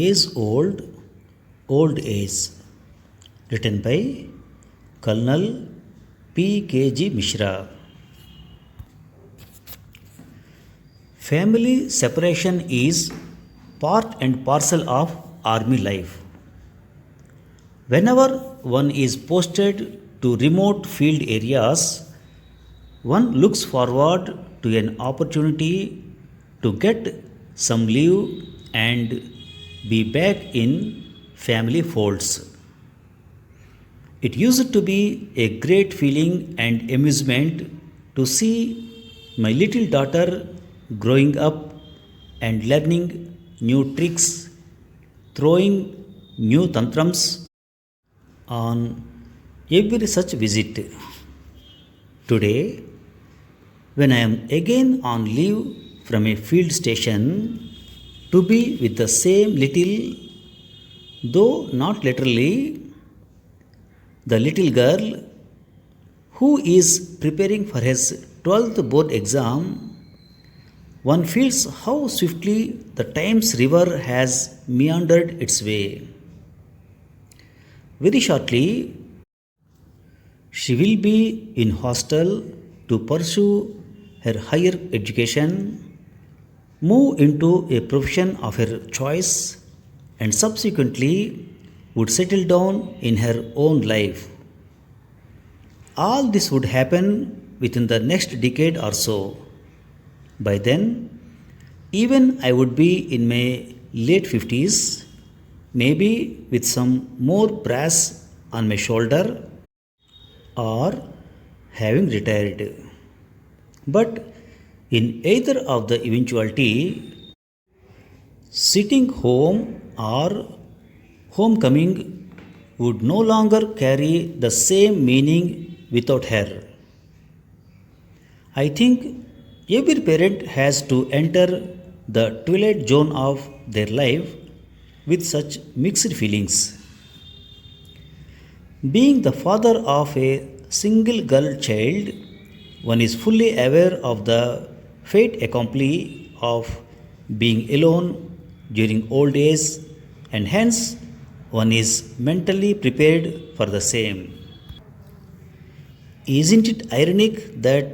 Age Old, Old Age, written by Colonel P.K.G. Mishra. Family separation is part and parcel of army life. Whenever one is posted to remote field areas, one looks forward to an opportunity to get some leave and be back in family folds. It used to be a great feeling and amusement to see my little daughter growing up and learning new tricks, throwing new tantrums on every such visit. Today, when I am again on leave from a field station, to be with the same little, though not literally, the little girl who is preparing for his 12th board exam, one feels how swiftly the time's river has meandered its way. Very shortly, she will be in hostel to pursue her higher education, move into a profession of her choice, and subsequently would settle down in her own life. All this would happen within the next decade or so. By then, even I would be in my late 50s, maybe with some more brass on my shoulder or having retired. But in either of the eventuality, sitting home or homecoming would no longer carry the same meaning without her. I think every parent has to enter the twilight zone of their life with such mixed feelings. Being the father of a single girl child, one is fully aware of the fait accompli of being alone during old age, and hence one is mentally prepared for the same. Isn't it ironic that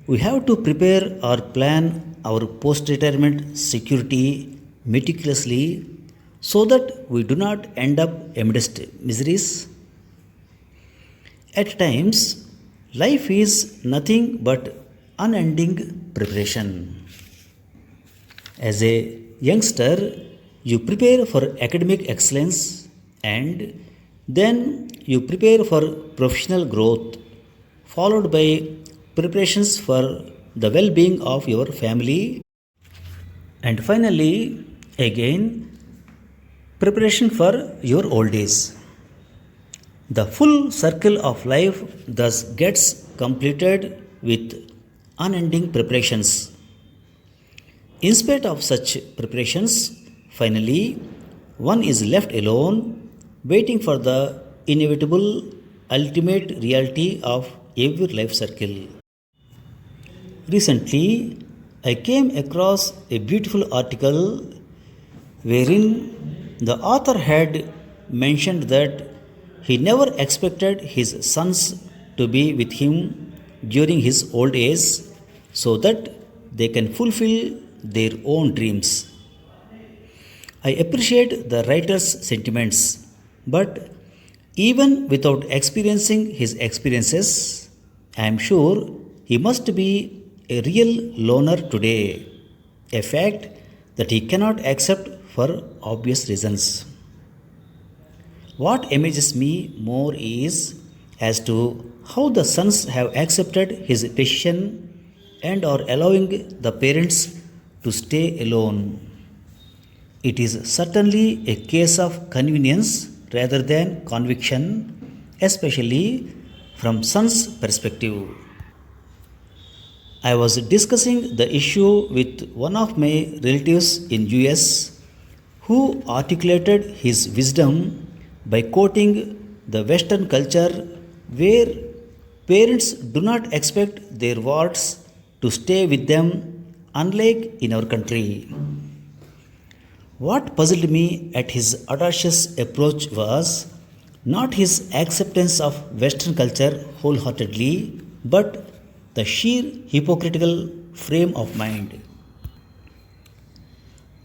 we have to prepare or plan our post retirement security meticulously so that we do not end up amidst miseries? At times, life is nothing but unending preparation. As a youngster, you prepare for academic excellence and then you prepare for professional growth, followed by preparations for the well being of your family, and finally, again, preparation for your old age. The full circle of life thus gets completed with unending preparations. In spite of such preparations, finally, one is left alone, waiting for the inevitable ultimate reality of every life circle. Recently, I came across a beautiful article wherein the author had mentioned that he never expected his sons to be with him during his old age so that they can fulfill their own dreams. I appreciate the writer's sentiments, but even without experiencing his experiences, I am sure he must be a real loner today, a fact that he cannot accept for obvious reasons. What amazes me more is as to how the sons have accepted his decision and are allowing the parents to stay alone. It is certainly a case of convenience rather than conviction, especially from son's perspective. I was discussing the issue with one of my relatives in US who articulated his wisdom by quoting the western culture where parents do not expect their wards to stay with them unlike in our country. What puzzled me at his audacious approach was not his acceptance of Western culture wholeheartedly, but the sheer hypocritical frame of mind.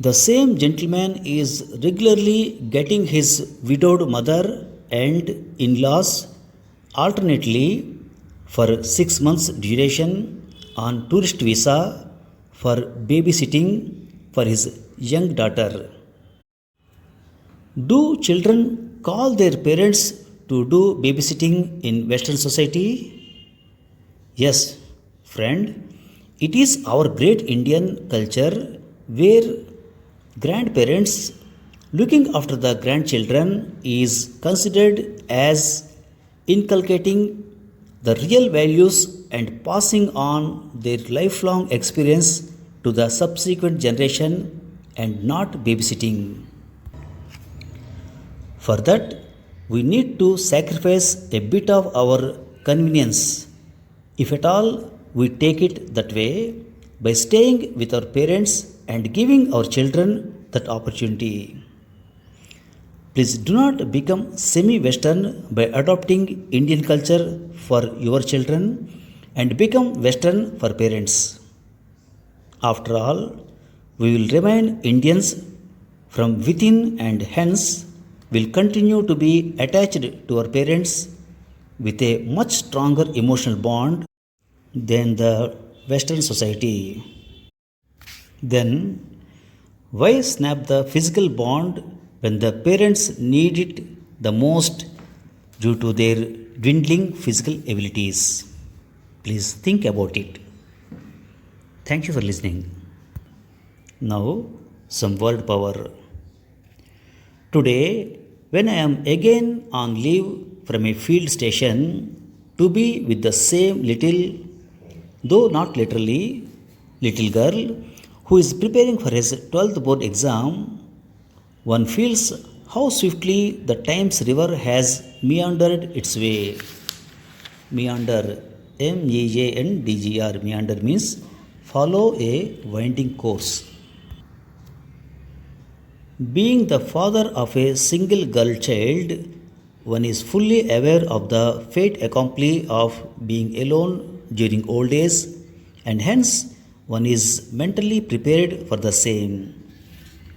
The same gentleman is regularly getting his widowed mother and in laws alternately for 6 months' duration on tourist visa for babysitting for his young daughter. Do children call their parents to do babysitting in Western society? Yes, friend, it is our great Indian culture where grandparents looking after the grandchildren is considered as inculcating the real values and passing on their lifelong experience to the subsequent generation and not babysitting. For that, we need to sacrifice a bit of our convenience, if at all we take it that way, by staying with our parents and giving our children that opportunity. Please do not become semi Western by adopting Indian culture for your children and become Western for parents. After all, we will remain Indians from within and hence will continue to be attached to our parents with a much stronger emotional bond than the Western society. Then, why snap the physical bond when the parents need it the most due to their dwindling physical abilities? Please think about it. Thank you for listening. Now, some word power. Today, when I am again on leave from a field station to be with the same little, though not literally, little girl who is preparing for his 12th board exam, one feels how swiftly the time's river has meandered its way. Meander, MEANDGR, meander means follow a winding course. Being the father of a single girl child, one is fully aware of the fait accompli of being alone during old age, and hence one is mentally prepared for the same.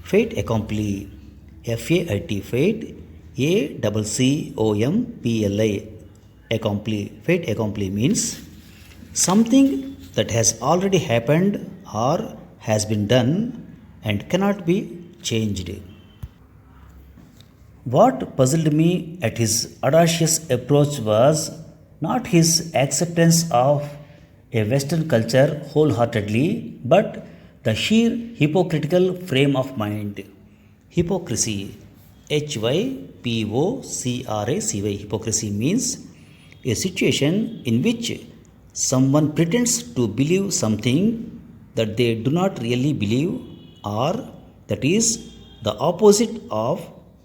Fait accompli, FAIT, fate, ACCOMPLI, accompli. Fait accompli means something that has already happened or has been done and cannot be changed. What puzzled me at his audacious approach was not his acceptance of a Western culture wholeheartedly, but the sheer hypocritical frame of mind. Hypocrisy, HYPOCRACY, hypocrisy means a situation in which someone pretends to believe something that they do not really believe, or that is the opposite of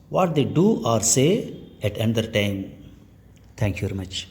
what they do or say at another time. Thank you very much.